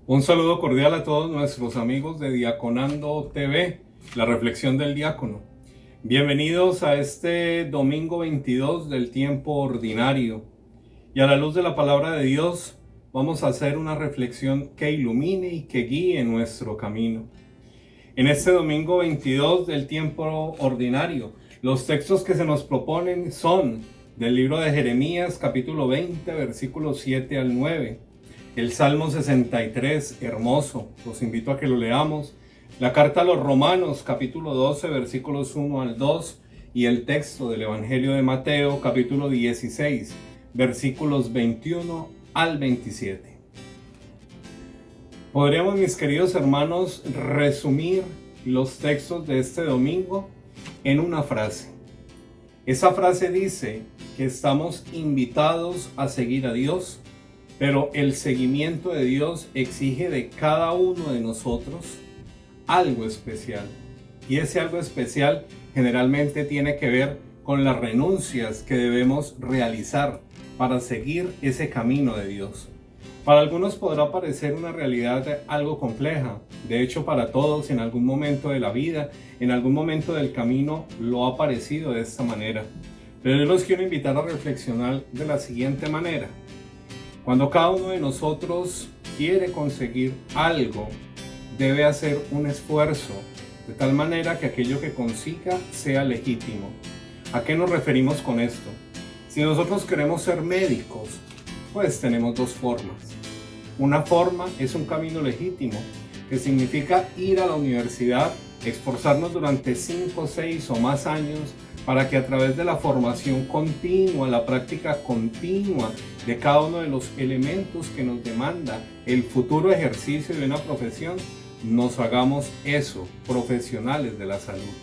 Un saludo cordial a todos nuestros amigos de Diaconando TV, la reflexión del diácono. Bienvenidos a este domingo 22 del tiempo ordinario. Y a la luz de la palabra de Dios, vamos a hacer una reflexión que ilumine y que guíe nuestro camino. En este domingo 22 del tiempo ordinario, los textos que se nos proponen son del libro de Jeremías, capítulo 20, versículos 7 al 9. El Salmo 63, hermoso, los invito a que lo leamos. La carta a los Romanos, capítulo 12, versículos 1 al 2. Y el texto del Evangelio de Mateo, capítulo 16, versículos 21 al 27. Podríamos, mis queridos hermanos, resumir los textos de este domingo en una frase. Esa frase dice que estamos invitados a seguir a Dios, pero el seguimiento de Dios exige de cada uno de nosotros algo especial. Y ese algo especial generalmente tiene que ver con las renuncias que debemos realizar para seguir ese camino de Dios. Para algunos podrá parecer una realidad algo compleja. De hecho, para todos en algún momento de la vida, en algún momento del camino, lo ha parecido de esta manera. Pero yo los quiero invitar a reflexionar de la siguiente manera. Cuando cada uno de nosotros quiere conseguir algo, debe hacer un esfuerzo, de tal manera que aquello que consiga sea legítimo. ¿A qué nos referimos con esto? Si nosotros queremos ser médicos, pues tenemos dos formas. Una forma es un camino legítimo, que significa ir a la universidad, esforzarnos durante 5, 6 o más años para que a través de la formación continua, la práctica continua de cada uno de los elementos que nos demanda el futuro ejercicio de una profesión, nos hagamos eso, profesionales de la salud.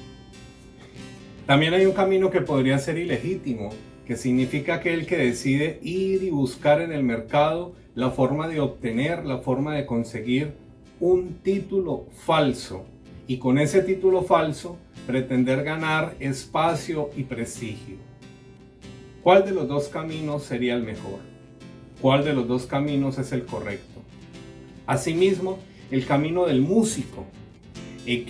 También hay un camino que podría ser ilegítimo, que significa aquel que decide ir y buscar en el mercado la forma de obtener, la forma de conseguir un título falso, y con ese título falso pretender ganar espacio y prestigio. ¿Cuál de los dos caminos sería el mejor? ¿Cuál de los dos caminos es el correcto? Asimismo, el camino del músico,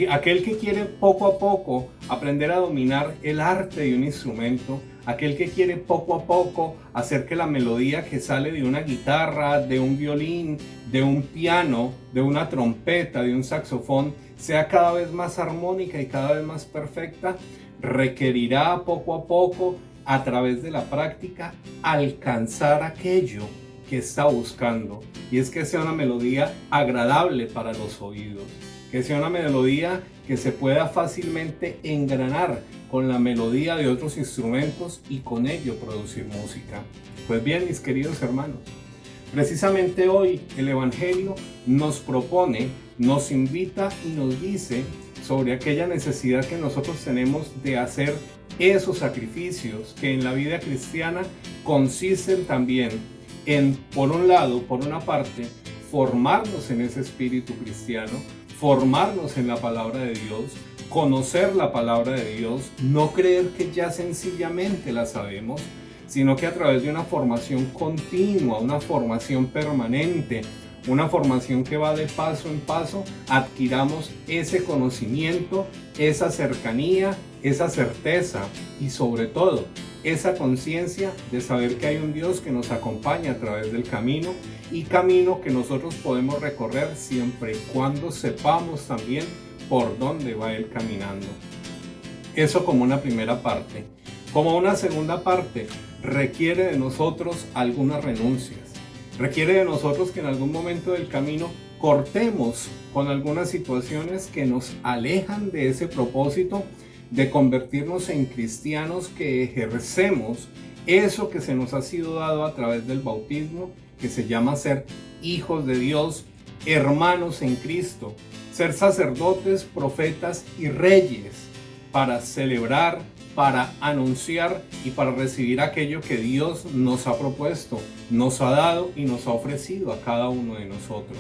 aquel que quiere poco a poco aprender a dominar el arte de un instrumento, aquel que quiere poco a poco hacer que la melodía que sale de una guitarra, de un violín, de un piano, de una trompeta, de un saxofón, sea cada vez más armónica y cada vez más perfecta, requerirá poco a poco, a través de la práctica, alcanzar aquello que está buscando. Y es que sea una melodía agradable para los oídos, que sea una melodía que se pueda fácilmente engranar con la melodía de otros instrumentos y con ello producir música. Pues bien, mis queridos hermanos, precisamente hoy el Evangelio nos propone, nos invita y nos dice sobre aquella necesidad que nosotros tenemos de hacer esos sacrificios que en la vida cristiana consisten también en, por un lado, por una parte, formarnos en ese espíritu cristiano, formarnos en la palabra de Dios, conocer la palabra de Dios, no creer que ya sencillamente la sabemos, sino que a través de una formación continua, una formación permanente, una formación que va de paso en paso, adquiramos ese conocimiento, esa cercanía, esa certeza y sobre todo esa conciencia de saber que hay un Dios que nos acompaña a través del camino, y camino que nosotros podemos recorrer siempre y cuando sepamos también por dónde va Él caminando. Eso como una primera parte. Como una segunda parte, requiere de nosotros algunas renuncias. Requiere de nosotros que en algún momento del camino cortemos con algunas situaciones que nos alejan de ese propósito de convertirnos en cristianos que ejercemos eso que se nos ha sido dado a través del bautismo, que se llama ser hijos de Dios, hermanos en Cristo, ser sacerdotes, profetas y reyes, para celebrar, para anunciar y para recibir aquello que Dios nos ha propuesto, nos ha dado y nos ha ofrecido a cada uno de nosotros.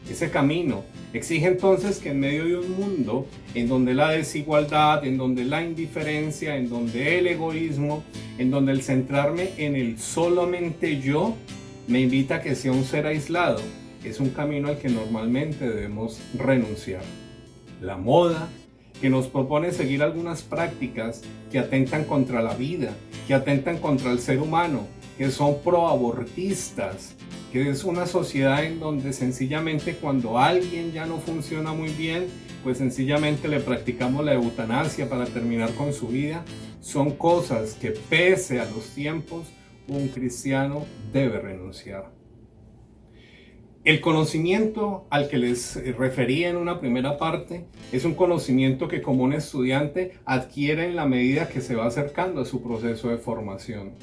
Ese camino exige entonces que en medio de un mundo en donde la desigualdad, en donde la indiferencia, en donde el egoísmo, en donde el centrarme en el solamente yo me invita a que sea un ser aislado, es un camino al que normalmente debemos renunciar. La moda, que nos propone seguir algunas prácticas que atentan contra la vida, que atentan contra el ser humano, que son proabortistas, que es una sociedad en donde sencillamente cuando alguien ya no funciona muy bien, pues sencillamente le practicamos la eutanasia para terminar con su vida. Son cosas que pese a los tiempos, un cristiano debe renunciar. El conocimiento al que les refería en una primera parte es un conocimiento que como un estudiante adquiere en la medida que se va acercando a su proceso de formación.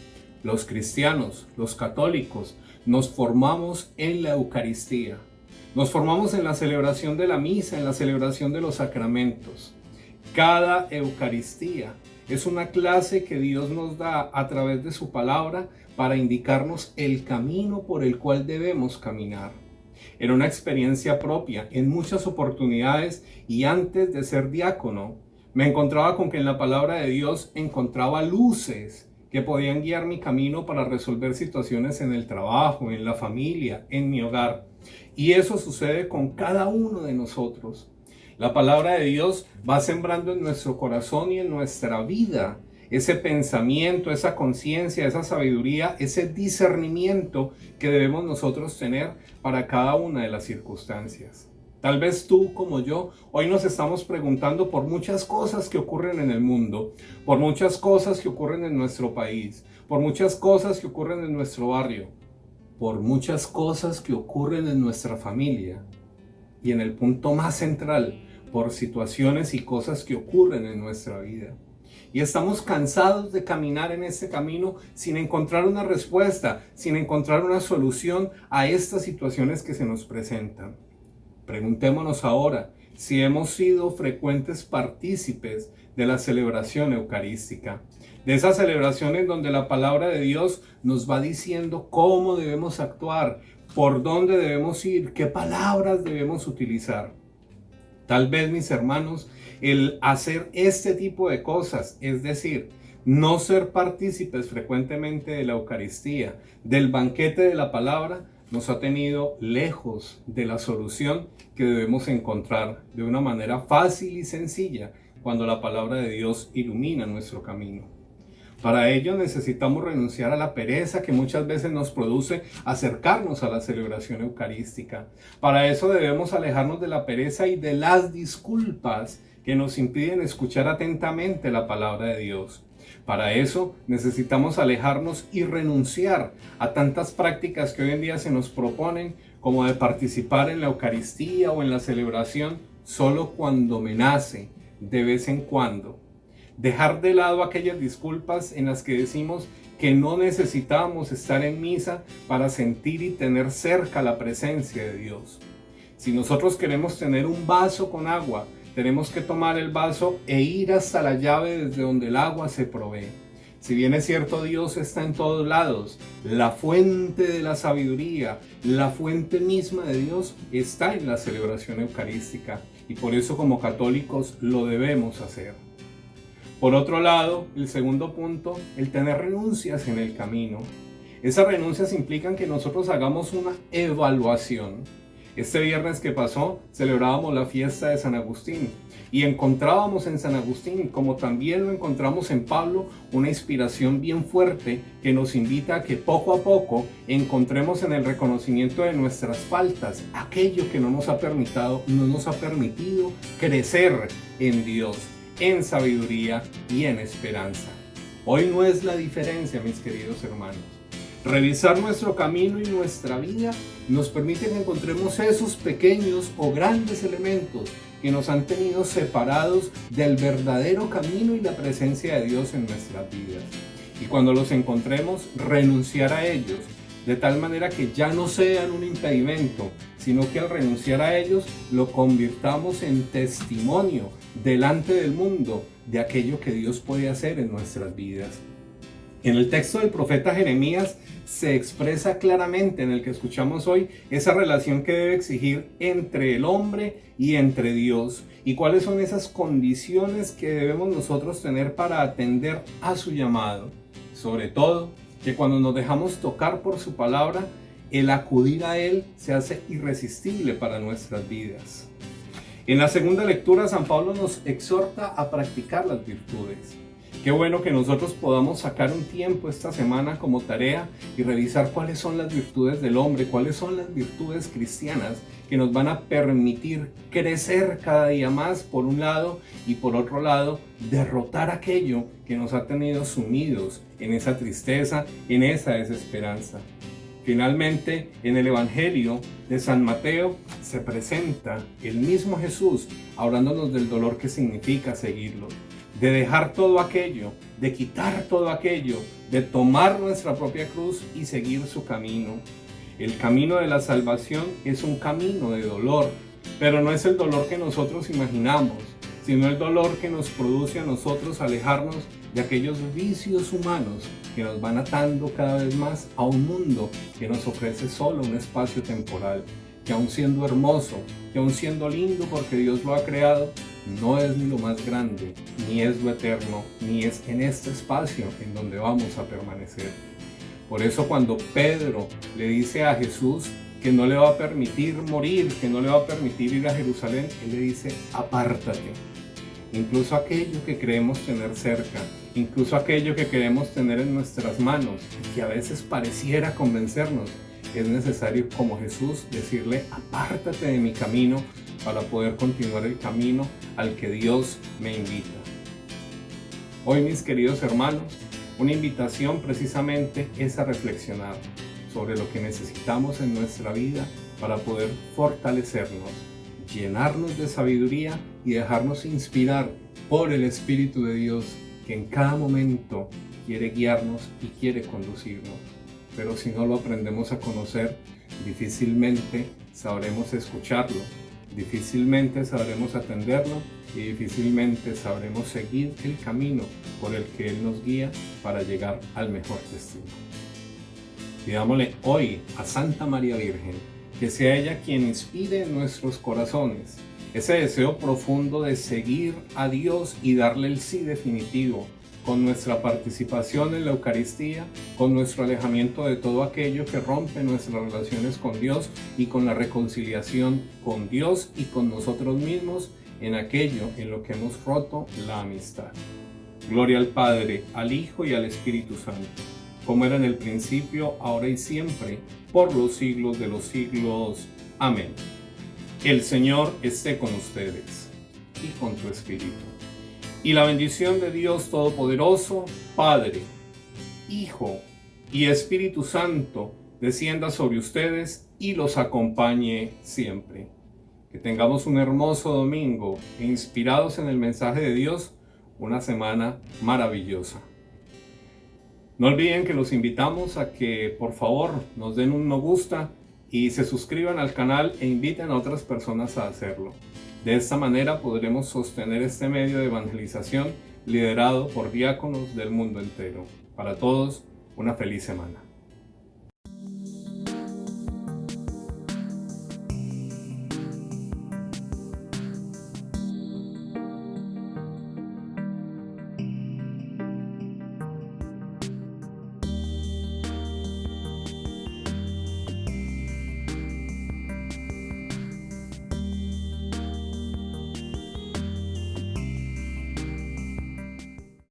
Los cristianos, los católicos, nos formamos en la Eucaristía. Nos formamos en la celebración de la misa, en la celebración de los sacramentos. Cada Eucaristía es una clase que Dios nos da a través de su palabra para indicarnos el camino por el cual debemos caminar. Era una experiencia propia en muchas oportunidades y antes de ser diácono me encontraba con que en la palabra de Dios encontraba luces que podían guiar mi camino para resolver situaciones en el trabajo, en la familia, en mi hogar. Y eso sucede con cada uno de nosotros. La palabra de Dios va sembrando en nuestro corazón y en nuestra vida ese pensamiento, esa conciencia, esa sabiduría, ese discernimiento que debemos nosotros tener para cada una de las circunstancias. Tal vez tú como yo, hoy nos estamos preguntando por muchas cosas que ocurren en el mundo, por muchas cosas que ocurren en nuestro país, por muchas cosas que ocurren en nuestro barrio, por muchas cosas que ocurren en nuestra familia y en el punto más central, por situaciones y cosas que ocurren en nuestra vida. Y estamos cansados de caminar en este camino sin encontrar una respuesta, sin encontrar una solución a estas situaciones que se nos presentan. Preguntémonos ahora si hemos sido frecuentes partícipes de la celebración eucarística, de esas celebraciones donde la palabra de Dios nos va diciendo cómo debemos actuar, por dónde debemos ir, qué palabras debemos utilizar. Tal vez, mis hermanos, el hacer este tipo de cosas, es decir, no ser partícipes frecuentemente de la Eucaristía, del banquete de la palabra, nos ha tenido lejos de la solución que debemos encontrar de una manera fácil y sencilla cuando la palabra de Dios ilumina nuestro camino. Para ello necesitamos renunciar a la pereza que muchas veces nos produce acercarnos a la celebración eucarística. Para eso debemos alejarnos de la pereza y de las disculpas que nos impiden escuchar atentamente la palabra de Dios. Para eso necesitamos alejarnos y renunciar a tantas prácticas que hoy en día se nos proponen, como de participar en la Eucaristía o en la celebración solo cuando me nace, de vez en cuando. Dejar de lado aquellas disculpas en las que decimos que no necesitamos estar en misa para sentir y tener cerca la presencia de Dios. Si nosotros queremos tener un vaso con agua, tenemos que tomar el vaso e ir hasta la llave desde donde el agua se provee. Si bien es cierto, Dios está en todos lados, la fuente de la sabiduría, la fuente misma de Dios está en la celebración eucarística y por eso como católicos lo debemos hacer. Por otro lado, el segundo punto, el tener renuncias en el camino. Esas renuncias implican que nosotros hagamos una evaluación. Este viernes que pasó, celebrábamos la fiesta de San Agustín y encontrábamos en San Agustín, como también lo encontramos en Pablo, una inspiración bien fuerte que nos invita a que poco a poco encontremos en el reconocimiento de nuestras faltas aquello que no nos ha permitido crecer en Dios, en sabiduría y en esperanza. Hoy no es la diferencia, mis queridos hermanos. Revisar nuestro camino y nuestra vida nos permite que encontremos esos pequeños o grandes elementos que nos han tenido separados del verdadero camino y la presencia de Dios en nuestras vidas. Y cuando los encontremos, renunciar a ellos, de tal manera que ya no sean un impedimento, sino que al renunciar a ellos lo convirtamos en testimonio delante del mundo de aquello que Dios puede hacer en nuestras vidas. En el texto del profeta Jeremías se expresa claramente, en el que escuchamos hoy, esa relación que debe existir entre el hombre y entre Dios, y cuáles son esas condiciones que debemos nosotros tener para atender a su llamado. Sobre todo, que cuando nos dejamos tocar por su palabra, el acudir a Él se hace irresistible para nuestras vidas. En la segunda lectura, San Pablo nos exhorta a practicar las virtudes. Qué bueno que nosotros podamos sacar un tiempo esta semana como tarea y revisar cuáles son las virtudes del hombre, cuáles son las virtudes cristianas que nos van a permitir crecer cada día más por un lado y por otro lado derrotar aquello que nos ha tenido sumidos en esa tristeza, en esa desesperanza. Finalmente, en el Evangelio de San Mateo se presenta el mismo Jesús hablándonos del dolor que significa seguirlo, de dejar todo aquello, de quitar todo aquello, de tomar nuestra propia cruz y seguir su camino. El camino de la salvación es un camino de dolor, pero no es el dolor que nosotros imaginamos, sino el dolor que nos produce a nosotros alejarnos de aquellos vicios humanos que nos van atando cada vez más a un mundo que nos ofrece solo un espacio temporal, que aun siendo hermoso, que aun siendo lindo porque Dios lo ha creado, no es ni lo más grande, ni es lo eterno, ni es en este espacio en donde vamos a permanecer. Por eso cuando Pedro le dice a Jesús que no le va a permitir morir, que no le va a permitir ir a Jerusalén, él le dice, apártate. Incluso aquello que creemos tener cerca, incluso aquello que queremos tener en nuestras manos y que a veces pareciera convencernos, es necesario como Jesús decirle, apártate de mi camino para poder continuar el camino al que Dios me invita. Hoy, mis queridos hermanos, una invitación precisamente es a reflexionar sobre lo que necesitamos en nuestra vida para poder fortalecernos, llenarnos de sabiduría y dejarnos inspirar por el Espíritu de Dios que en cada momento quiere guiarnos y quiere conducirnos. Pero si no lo aprendemos a conocer, difícilmente sabremos escucharlo, difícilmente sabremos atenderlo y difícilmente sabremos seguir el camino por el que Él nos guía para llegar al mejor destino. Pidámosle hoy a Santa María Virgen que sea ella quien inspire en nuestros corazones ese deseo profundo de seguir a Dios y darle el sí definitivo, con nuestra participación en la Eucaristía, con nuestro alejamiento de todo aquello que rompe nuestras relaciones con Dios y con la reconciliación con Dios y con nosotros mismos en aquello en lo que hemos roto la amistad. Gloria al Padre, al Hijo y al Espíritu Santo, como era en el principio, ahora y siempre, por los siglos de los siglos. Amén. El Señor esté con ustedes y con tu espíritu. Y la bendición de Dios Todopoderoso, Padre, Hijo y Espíritu Santo, descienda sobre ustedes y los acompañe siempre. Que tengamos un hermoso domingo e inspirados en el mensaje de Dios, una semana maravillosa. No olviden que los invitamos a que por favor nos den un me gusta y se suscriban al canal e inviten a otras personas a hacerlo. De esta manera podremos sostener este medio de evangelización liderado por diáconos del mundo entero. Para todos, una feliz semana.